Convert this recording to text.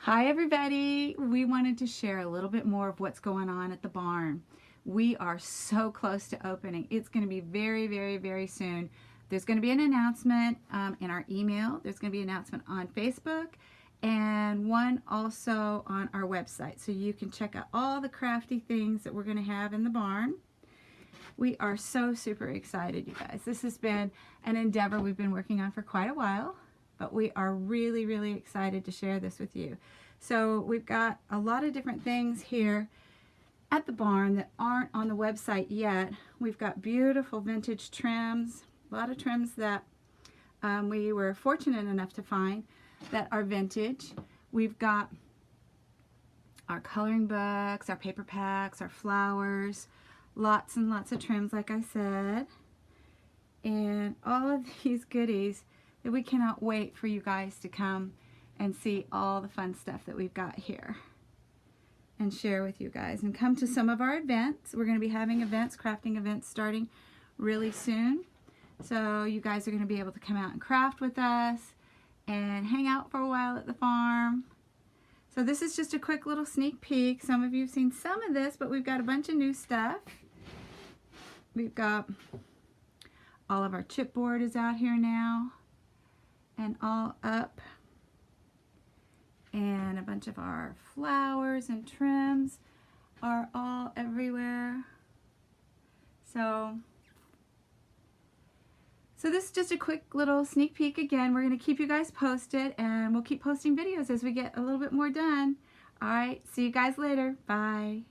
Hi everybody! We wanted to share a little bit more of what's going on at the barn. We are so close to opening. It's going to be very soon. There's going to be an announcement in our email. There's going to be an announcement on Facebook and one also on our website. So you can check out all the crafty things that we're going to have in the barn. We are so super excited, you guys. This has been an endeavor we've been working on for quite a while, but we are really excited to share this with you. So we've got a lot of different things here at the barn that aren't on the website yet. We've got beautiful vintage trims, a lot of trims that we were fortunate enough to find that are vintage. We've got our coloring books, our paper packs, our flowers, lots and lots of trims, like I said, and all of these goodies that we cannot wait for you guys to come and see all the fun stuff that we've got here and share with you guys, and come to some of our events. We're going to be having events, crafting events, starting really soon, so you guys are going to be able to come out and craft with us and hang out for a while at the farm. So this is just a quick little sneak peek. Some of you have seen some of this, but we've got a bunch of new stuff. We've got all of our chipboard is out here now and all up, and a bunch of our flowers and trims are all everywhere. So this is just a quick little sneak peek. Again, we're going to keep you guys posted, and we'll keep posting videos as we get a little bit more done. All right, see you guys later. Bye.